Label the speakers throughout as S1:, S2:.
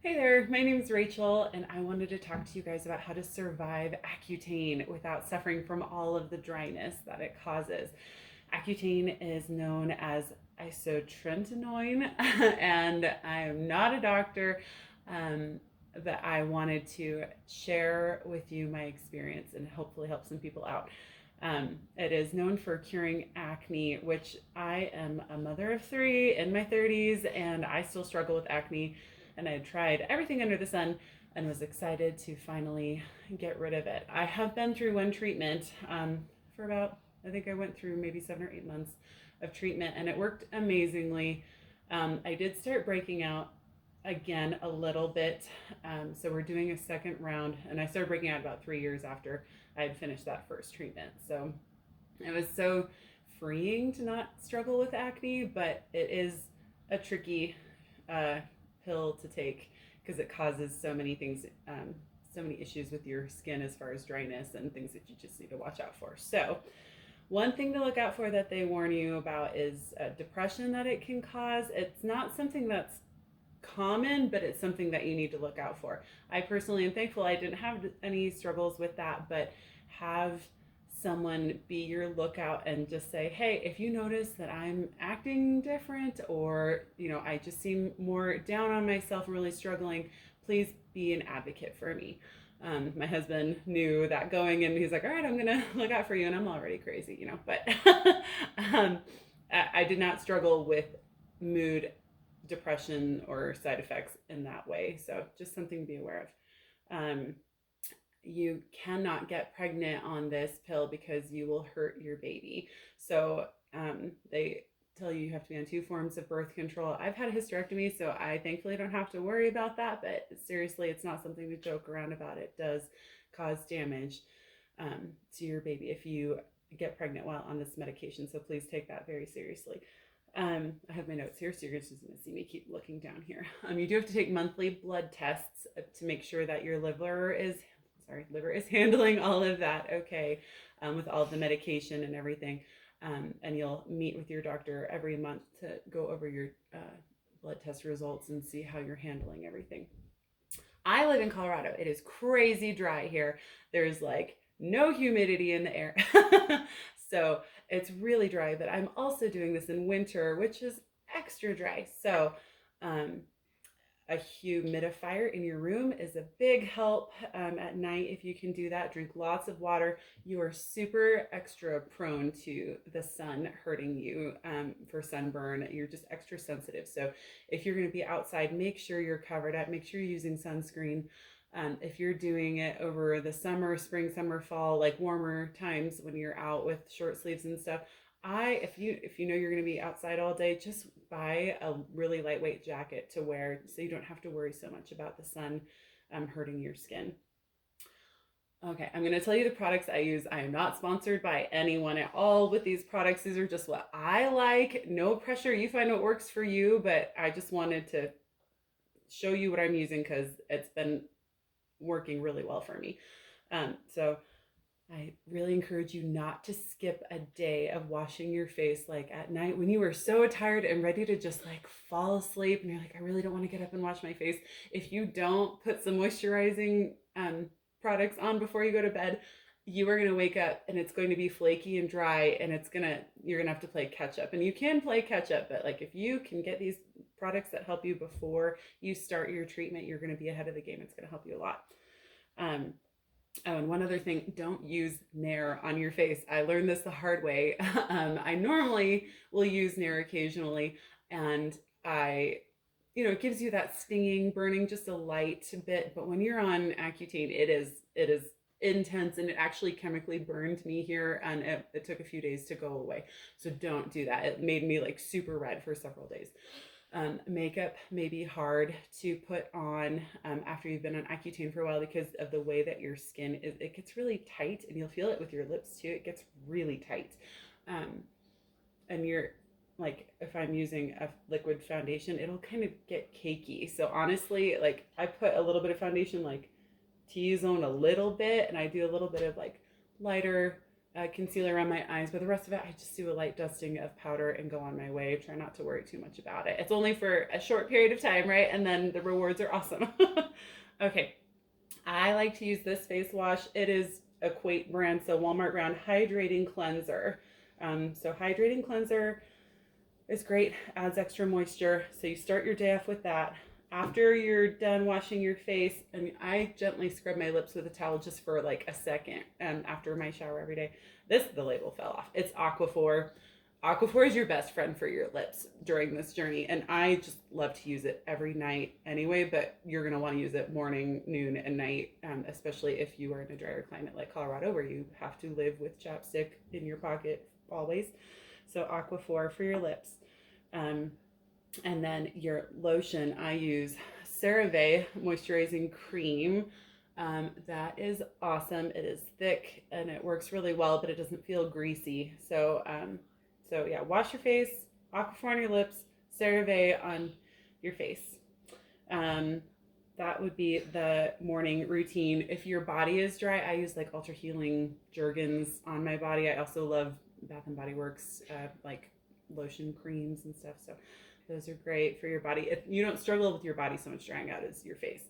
S1: Hey there, my name is Rachel, and I wanted to talk to you guys about how to survive Accutane without suffering from all of the dryness that it causes. Accutane is known as Isotretinoin, and I am not a doctor, um, but I wanted to share with you my experience and hopefully help some people out. It is known for curing acne, which I am a mother of three in my 30s, and I still struggle with acne. And I had tried everything under the sun and was excited to finally get rid of it. I have been through one treatment for about, I think I went through maybe 7 or 8 months of treatment, and it worked amazingly. I did start breaking out again a little bit. So we're doing a second round, and I started breaking out about 3 years after I had finished that first treatment. So it was so freeing to not struggle with acne, but it is a tricky uh, pill to take because it causes so many things, so many issues with your skin as far as dryness and things that you just need to watch out for. So one thing to look out for that they warn you about is depression that it can cause. It's not something that's common, but it's something that you need to look out for. I personally am thankful I didn't have any struggles with that, but have someone be your lookout and just say, hey, if you notice that I'm acting different, or I just seem more down on myself and really struggling, please be an advocate for me. My husband knew that going in. He's like, all right, I'm gonna look out for you, and I'm already crazy, but um, I did not struggle with mood, depression, or side effects in that way. So just something to be aware of. You cannot get pregnant on this pill because you will hurt your baby. So they tell you have to be on 2 forms of birth control. I've had a hysterectomy, so I thankfully don't have to worry about that. But seriously, it's not something to joke around about. It does cause damage to your baby if you get pregnant while on this medication. So please take that very seriously. I have my notes here, so you're just going to see me keep looking down here. You do have to take monthly blood tests to make sure that your liver is handling all of that okay, with all of the medication and everything. And you'll meet with your doctor every month to go over your blood test results and see how you're handling everything. I live in Colorado. It is crazy dry here. There's like no humidity in the air. So it's really dry, but I'm also doing this in winter, which is extra dry. So a humidifier in your room is a big help at night if you can do that. Drink lots of water. You are super extra prone to the sun hurting you for sunburn. You're just extra sensitive. So if you're going to be outside, make sure you're covered up. Make sure you're using sunscreen. If you're doing it over the summer, spring, summer, fall, like warmer times when you're out with short sleeves and stuff, if you know you're going to be outside all day, just buy a really lightweight jacket to wear so you don't have to worry so much about the sun hurting your skin. Okay, I'm going to tell you the products I use. I am not sponsored by anyone at all with these products. These are just what I like. No pressure. You find what works for you, but I just wanted to show you what I'm using because it's been working really well for me. So I really encourage you not to skip a day of washing your face like at night when you are so tired and ready to just like fall asleep and you're like, I really don't want to get up and wash my face. If you don't put some moisturizing products on before you go to bed, you are going to wake up and it's going to be flaky and dry, and you're going to have to play catch up. And you can play catch up, but like if you can get these products that help you before you start your treatment, you're going to be ahead of the game. It's going to help you a lot. Oh, and one other thing, don't use Nair on your face. I learned this the hard way. I normally will use Nair occasionally, and it gives you that stinging, burning, just a light bit. But when you're on Accutane, it is intense, and it actually chemically burned me here, and it took a few days to go away. So don't do that. It made me like super red for several days. Makeup may be hard to put on after you've been on Accutane for a while because of the way that your skin is. It gets really tight, and you'll feel it with your lips too. It gets really tight. And you're like, if I'm using a liquid foundation, it'll kind of get cakey. So honestly, like I put a little bit of foundation, like T-zone a little bit, and I do a little bit of like lighter concealer around my eyes, but the rest of it, I just do a light dusting of powder and go on my way. Try not to worry too much about it. It's only for a short period of time, right? And then the rewards are awesome. Okay, I like to use this face wash. It is Equate brand, so Walmart brand hydrating cleanser. So hydrating cleanser is great, adds extra moisture. So you start your day off with that. After you're done washing your face, I mean, I gently scrub my lips with a towel just for like a second after my shower every day. The label fell off. It's Aquaphor. Aquaphor is your best friend for your lips during this journey, and I just love to use it every night anyway, but you're going to want to use it morning, noon, and night, especially if you are in a drier climate like Colorado where you have to live with chapstick in your pocket always. So Aquaphor for your lips. And then your lotion, I use Cerave Moisturizing Cream. That is awesome. It is thick and it works really well, but it doesn't feel greasy. So yeah, wash your face, Aquaphor on your lips, Cerave on your face. That would be the morning routine. If your body is dry, I use like Ultra Healing Jergens on my body. I also love Bath and Body Works like lotion creams and stuff. So those are great for your body. If you don't struggle with your body so much drying out as your face.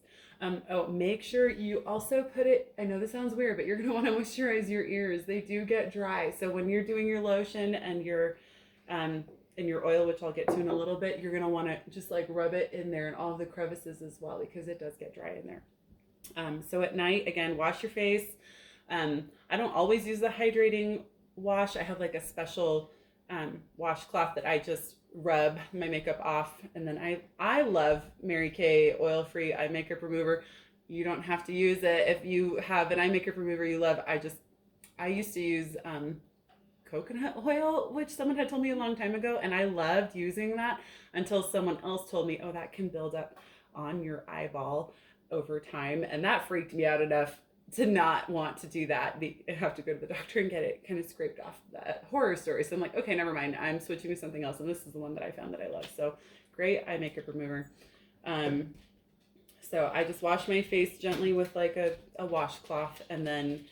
S1: Make sure you also put it, I know this sounds weird, but you're going to want to moisturize your ears. They do get dry. So when you're doing your lotion and your oil, which I'll get to in a little bit, you're going to want to just like rub it in there and all of the crevices as well, because it does get dry in there. So at night, again, wash your face. I don't always use the hydrating wash. I have like a special washcloth that I just rub my makeup off, and then I love Mary Kay oil-free eye makeup remover. You don't have to use it if you have an eye makeup remover you love. I used to use coconut oil, which someone had told me a long time ago, and I loved using that until someone else told me, oh, that can build up on your eyeball over time, and that freaked me out enough to not want to do that. I have to go to the doctor and get it kind of scraped off. That horror story. So I'm like, okay, never mind. I'm switching to something else. And this is the one that I found that I love. So great eye makeup remover. So I just wash my face gently with like a washcloth. And then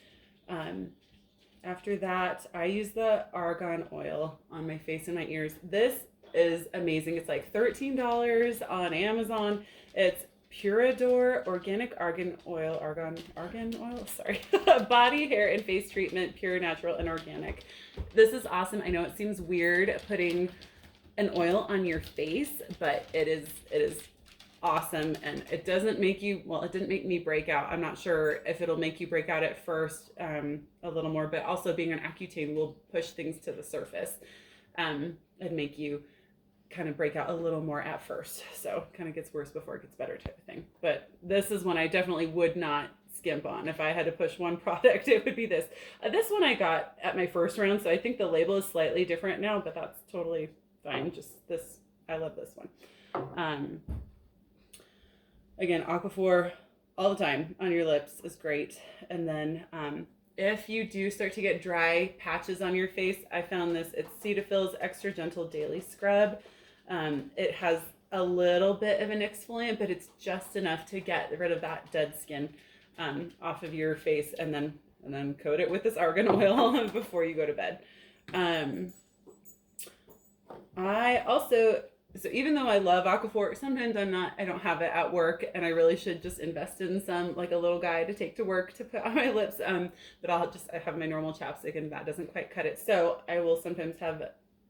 S1: after that, I use the argan oil on my face and my ears. This is amazing. It's like $13 on Amazon. It's Purador Organic Argan Oil, sorry, body, hair, and face treatment, pure, natural, and organic. This is awesome. I know it seems weird putting an oil on your face, but it is awesome, and it doesn't make you, well, it didn't make me break out. I'm not sure if it'll make you break out at first a little more, but also being on Accutane will push things to the surface and make you kind of break out a little more at first. So kind of gets worse before it gets better type of thing. But this is one I definitely would not skimp on. If I had to push one product, it would be this. This one I got at my first round, so I think the label is slightly different now, but that's totally fine. Just this, I love this one. Again, Aquaphor all the time on your lips is great. And then if you do start to get dry patches on your face, I found this. It's Cetaphil's Extra Gentle Daily Scrub. It has a little bit of an exfoliant, but it's just enough to get rid of that dead skin off of your face, and then coat it with this argan oil before you go to bed. I also, so even though I love Aquaphor, sometimes I don't have it at work, and I really should just invest in some, like a little guy to take to work to put on my lips. But I have my normal chapstick, and that doesn't quite cut it. So I will sometimes have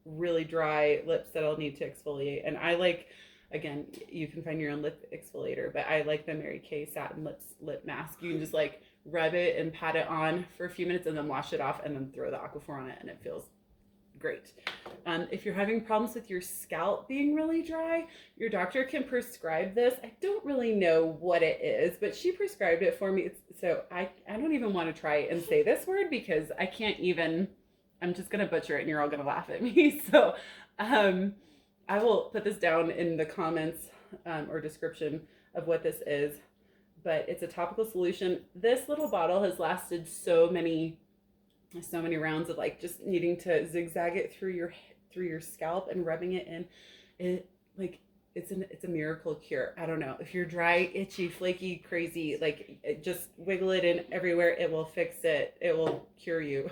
S1: really dry lips that I'll need to exfoliate. And I like, again, you can find your own lip exfoliator, but I like the Mary Kay Satin Lip Mask. You can just like rub it and pat it on for a few minutes and then wash it off and then throw the Aquaphor on it, and it feels great. If you're having problems with your scalp being really dry, your doctor can prescribe this. I don't really know what it is, but she prescribed it for me. So I don't even want to try and say this word because I can't even, I'm just going to butcher it and you're all going to laugh at me. So I will put this down in the comments or description of what this is, but it's a topical solution. This little bottle has lasted so many rounds of like just needing to zigzag it through your scalp and rubbing it in. It's a miracle cure. I don't know if you're dry, itchy, flaky, crazy, like just wiggle it in everywhere. It will fix it. It will cure you.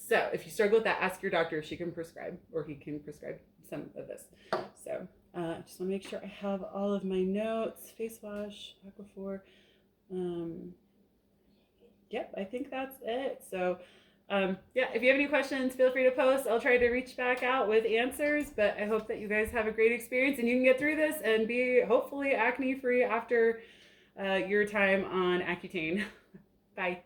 S1: So if you struggle with that, ask your doctor if she can prescribe, or he can prescribe some of this. So I just want to make sure I have all of my notes. Face wash, Aquaphor. Yep, I think that's it. So yeah, if you have any questions, feel free to post. I'll try to reach back out with answers, but I hope that you guys have a great experience and you can get through this and be hopefully acne free after your time on Accutane. Bye.